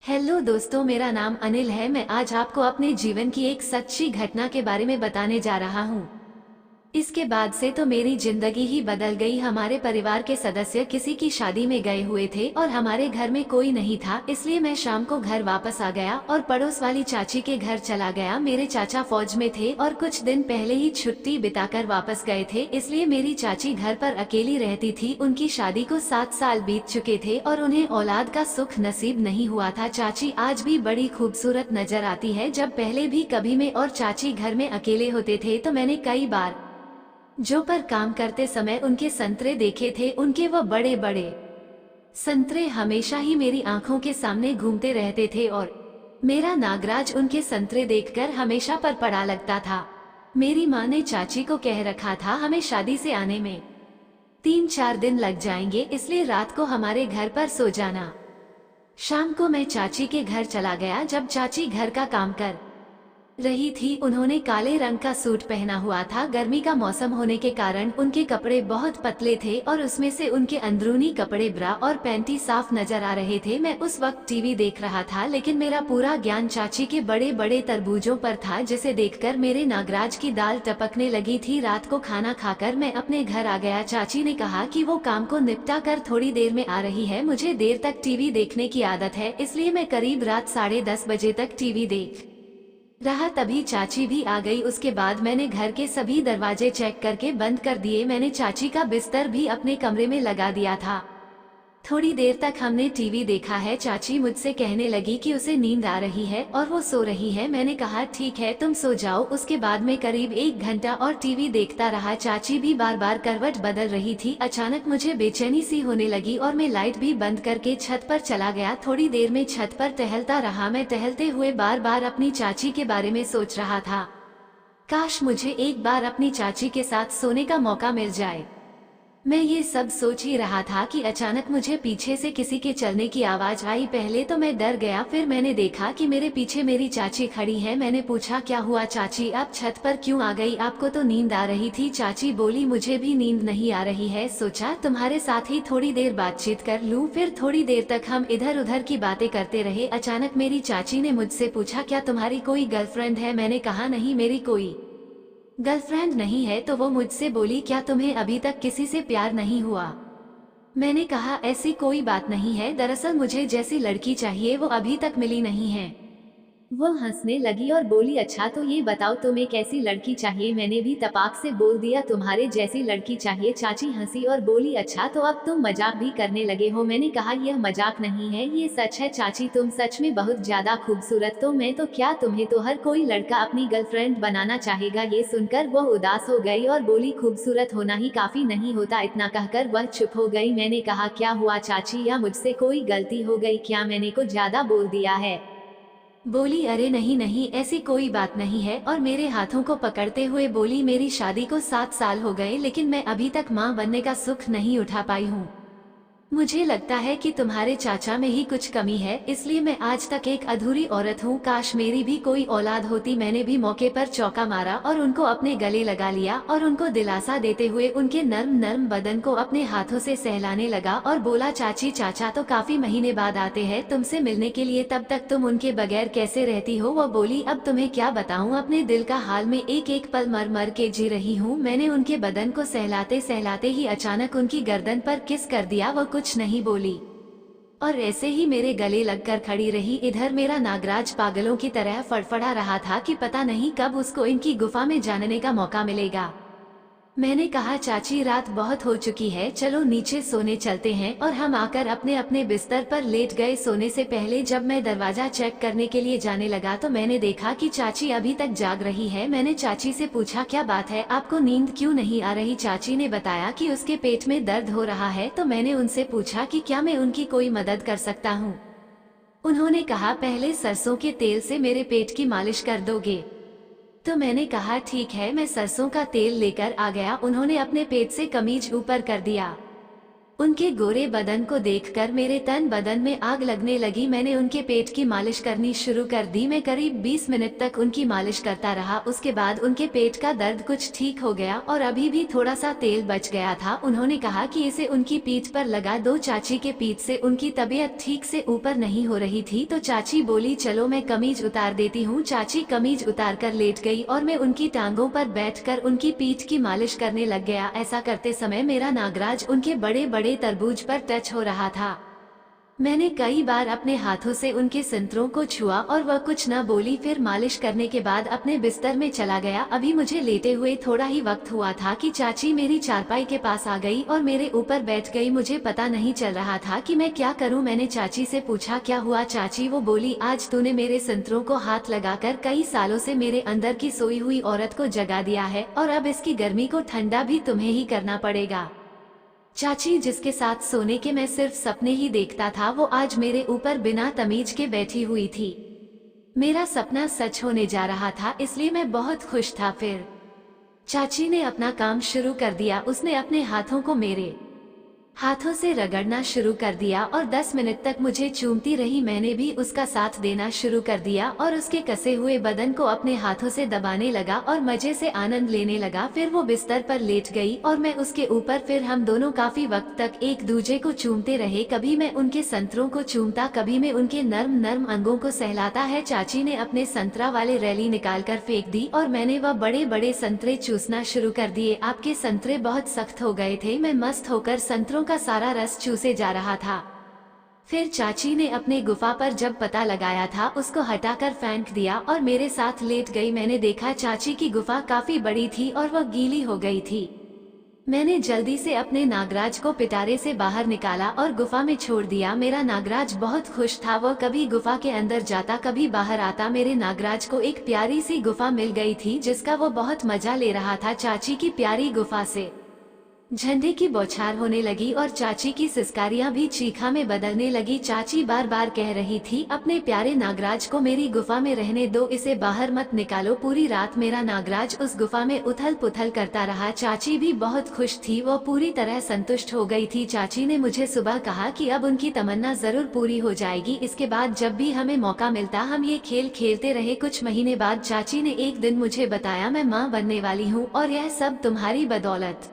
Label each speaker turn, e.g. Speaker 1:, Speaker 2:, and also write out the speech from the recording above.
Speaker 1: Hello दोस्तों, मेरा नाम अनिल है। मैं आज आपको अपने जीवन की एक सच्ची घटना के बारे में बताने जा रहा हूँ। इसके बाद से तो मेरी जिंदगी ही बदल गई। हमारे परिवार के सदस्य किसी की शादी में गए हुए थे और हमारे घर में कोई नहीं था, इसलिए मैं शाम को घर वापस आ गया और पड़ोस वाली चाची के घर चला गया। मेरे चाचा फौज में थे और कुछ दिन पहले ही छुट्टी बिताकर वापस गए थे, इसलिए मेरी चाची घर पर अकेली रहती थी। उनकी शादी को 7 साल बीत चुके थे और उन्हें औलाद का सुख नसीब नहीं हुआ था। चाची आज भी बड़ी खूबसूरत नजर आती है। जब पहले भी कभी मैं और चाची घर में अकेले होते थे तो मैंने कई बार जो पर काम करते समय उनके संतरे देखे थे। उनके वो बड़े बड़े संतरे हमेशा ही मेरी आंखों के सामने घूमते रहते थे और मेरा नागराज उनके संतरे देखकर हमेशा पर पड़ा लगता था। मेरी माँ ने चाची को कह रखा था हमें शादी से आने में 3-4 दिन लग जाएंगे, इसलिए रात को हमारे घर पर सो जाना। शाम को मैं चाची के घर चला गया। जब चाची घर का काम कर रही थी, उन्होंने काले रंग का सूट पहना हुआ था। गर्मी का मौसम होने के कारण उनके कपड़े बहुत पतले थे और उसमें से उनके अंदरूनी कपड़े ब्रा और पैंटी साफ नजर आ रहे थे। मैं उस वक्त टीवी देख रहा था, लेकिन मेरा पूरा ज्ञान चाची के बड़े बड़े तरबूजों पर था, जिसे देखकर मेरे नागराज की दाल टपकने लगी थी। रात को खाना खाकर मैं अपने घर आ गया। चाची ने कहा कि वो काम को निपटा कर थोड़ी देर में आ रही है। मुझे देर तक टीवी देखने की आदत है, इसलिए मैं करीब रात 10:30 बजे तक टीवी देख रहा। तभी चाची भी आ गई। उसके बाद मैंने घर के सभी दरवाजे चेक करके बंद कर दिए। मैंने चाची का बिस्तर भी अपने कमरे में लगा दिया था। थोड़ी देर तक हमने टीवी देखा है। चाची मुझसे कहने लगी कि उसे नींद आ रही है और वो सो रही है। मैंने कहा ठीक है, तुम सो जाओ। उसके बाद मैं करीब 1 घंटा और टीवी देखता रहा। चाची भी बार बार करवट बदल रही थी। अचानक मुझे बेचैनी सी होने लगी और मैं लाइट भी बंद करके छत पर चला गया। थोड़ी देर में छत पर टहलता रहा। मैं टहलते हुए बार बार अपनी चाची के बारे में सोच रहा था। काश मुझे एक बार अपनी चाची के साथ सोने का मौका मिल जाए। मैं ये सब सोच ही रहा था कि अचानक मुझे पीछे से किसी के चलने की आवाज आई। पहले तो मैं डर गया, फिर मैंने देखा कि मेरे पीछे मेरी चाची खड़ी है। मैंने पूछा क्या हुआ चाची, आप छत पर क्यों आ गई? आपको तो नींद आ रही थी। चाची बोली मुझे भी नींद नहीं आ रही है, सोचा तुम्हारे साथ ही थोड़ी देर बातचीत कर लूं। फिर थोड़ी देर तक हम इधर उधर की बातें करते रहे। अचानक मेरी चाची ने मुझसे पूछा क्या तुम्हारी कोई गर्लफ्रेंड है? मैंने कहा नहीं, मेरी कोई गर्लफ्रेंड नहीं है। तो वो मुझसे बोली क्या तुम्हें अभी तक किसी से प्यार नहीं हुआ? मैंने कहा ऐसी कोई बात नहीं है, दरअसल मुझे जैसी लड़की चाहिए वो अभी तक मिली नहीं है। वो हंसने लगी और बोली अच्छा तो ये बताओ तुम्हें कैसी लड़की चाहिए? मैंने भी तपाक से बोल दिया तुम्हारे जैसी लड़की चाहिए। चाची हंसी और बोली अच्छा तो अब तुम मजाक भी करने लगे हो? मैंने कहा यह मजाक नहीं है, ये सच है। चाची तुम सच में बहुत ज्यादा खूबसूरत, तो मैं तो क्या, तुम्हें तो हर कोई लड़का अपनी गर्लफ्रेंड बनाना चाहेगा। ये सुनकर वो उदास हो गई और बोली खूबसूरत होना ही काफी नहीं होता। इतना कहकर वह चुप हो गई। मैंने कहा क्या हुआ चाची, या मुझसे कोई गलती हो गई क्या? मैंने को ज्यादा बोल दिया है? बोली अरे नहीं नहीं, ऐसी कोई बात नहीं है, और मेरे हाथों को पकड़ते हुए बोली मेरी शादी को 7 साल हो गए, लेकिन मैं अभी तक माँ बनने का सुख नहीं उठा पाई हूँ। मुझे लगता है कि तुम्हारे चाचा में ही कुछ कमी है, इसलिए मैं आज तक एक अधूरी औरत हूँ। काश मेरी भी कोई औलाद होती। मैंने भी मौके पर चौका मारा और उनको अपने गले लगा लिया और उनको दिलासा देते हुए उनके नर्म नर्म बदन को अपने हाथों से सहलाने लगा और बोला चाची चाचा तो काफी महीने बाद आते हैं तुमसे मिलने के लिए, तब तक तुम उनके बगैर कैसे रहती हो? वो बोली अब तुम्हें क्या बताऊं, अपने दिल का हाल में एक एक पल मर मर के जी रही हूँ। मैंने उनके बदन को सहलाते सहलाते ही अचानक उनकी गर्दन पर किस कर दिया। वो कुछ नहीं बोली और ऐसे ही मेरे गले लगकर खड़ी रही। इधर मेरा नागराज पागलों की तरह फड़फड़ा रहा था कि पता नहीं कब उसको इनकी गुफा में जानने का मौका मिलेगा। मैंने कहा चाची रात बहुत हो चुकी है, चलो नीचे सोने चलते हैं, और हम आकर अपने अपने बिस्तर पर लेट गए। सोने से पहले जब मैं दरवाजा चेक करने के लिए जाने लगा तो मैंने देखा कि चाची अभी तक जाग रही है। मैंने चाची से पूछा क्या बात है, आपको नींद क्यों नहीं आ रही? चाची ने बताया कि उसके पेट में दर्द हो रहा है। तो मैंने उनसे पूछा कि क्या मैं उनकी कोई मदद कर सकता हूँ? उन्होंने कहा पहले सरसों के तेल से मेरे पेट की मालिश कर दोगे? तो मैंने कहा ठीक है, मैं सरसों का तेल लेकर आ गया। उन्होंने अपने पेट से कमीज ऊपर कर दिया। उनके गोरे बदन को देखकर मेरे तन बदन में आग लगने लगी। मैंने उनके पेट की मालिश करनी शुरू कर दी। मैं करीब 20 मिनट तक उनकी मालिश करता रहा। उसके बाद उनके पेट का दर्द कुछ ठीक हो गया और अभी भी थोड़ा सा तेल बच गया था। उन्होंने कहा कि इसे उनकी पीठ पर लगा दो। चाची के पीठ से उनकी तबीयत ठीक से ऊपर नहीं हो रही थी तो चाची बोली चलो मैं कमीज उतार देती हूँ। चाची कमीज उतार कर लेट गई और मैं उनकी टांगों पर बैठकर उनकी पीठ की मालिश करने लग गया। ऐसा करते समय मेरा नागराज उनके बड़े बड़े तरबूज पर टच हो रहा था। मैंने कई बार अपने हाथों से उनके संतरों को छुआ और वह कुछ न बोली। फिर मालिश करने के बाद अपने बिस्तर में चला गया। अभी मुझे लेटे हुए थोड़ा ही वक्त हुआ था कि चाची मेरी चारपाई के पास आ गई और मेरे ऊपर बैठ गई। मुझे पता नहीं चल रहा था कि मैं क्या करूं। मैंने चाची से पूछा क्या हुआ चाची? वो बोली आज तूने मेरे संतरों को हाथ लगाकर कई सालों से मेरे अंदर की सोई हुई औरत को जगा दिया है और अब इसकी गर्मी को ठंडा भी तुम्हें ही करना पड़ेगा। चाची जिसके साथ सोने के मैं सिर्फ सपने ही देखता था वो आज मेरे ऊपर बिना तमीज के बैठी हुई थी। मेरा सपना सच होने जा रहा था इसलिए मैं बहुत खुश था। फिर चाची ने अपना काम शुरू कर दिया। उसने अपने हाथों को मेरे हाथों से रगड़ना शुरू कर दिया और 10 मिनट तक मुझे चूमती रही। मैंने भी उसका साथ देना शुरू कर दिया और उसके कसे हुए बदन को अपने हाथों से दबाने लगा और मजे से आनंद लेने लगा। फिर वो बिस्तर पर लेट गई और मैं उसके ऊपर। फिर हम दोनों काफी वक्त तक एक दूजे को चूमते रहे। कभी मैं उनके संतरों को चूमता, कभी मैं उनके नर्म नर्म अंगों को सहलाता है। चाची ने अपने संतरा वाले रैली निकाल कर फेंक दी और मैंने वह बड़े बड़े संतरे चूसना शुरू कर दिए। आपके संतरे बहुत सख्त हो गए थे। मैं मस्त होकर संतरों का सारा रस चूसे जा रहा था। फिर चाची ने अपने गुफा पर जब पता लगाया था उसको हटाकर फेंक दिया और मेरे साथ लेट गई। मैंने देखा चाची की गुफा काफी बड़ी थी और वह गीली हो गई थी। मैंने जल्दी से अपने नागराज को पिटारे से बाहर निकाला और गुफा में छोड़ दिया। मेरा नागराज बहुत खुश था। वह कभी गुफा के अंदर जाता कभी बाहर आता। मेरे नागराज को एक प्यारी सी गुफा मिल गई थी जिसका वो बहुत मजा ले रहा था। चाची की प्यारी गुफा से झंडे की बौछार होने लगी और चाची की सिसकारियां भी चीखा में बदलने लगी। चाची बार बार कह रही थी अपने प्यारे नागराज को मेरी गुफा में रहने दो, इसे बाहर मत निकालो। पूरी रात मेरा नागराज उस गुफा में उथल पुथल करता रहा। चाची भी बहुत खुश थी, वो पूरी तरह संतुष्ट हो गई थी। चाची ने मुझे सुबह कहा कि अब उनकी तमन्ना जरूर पूरी हो जाएगी। इसके बाद जब भी हमें मौका मिलता हम ये खेल खेलते रहे। कुछ महीने बाद चाची ने एक दिन मुझे बताया मैं माँ बनने वाली हूँ और यह सब तुम्हारी बदौलत।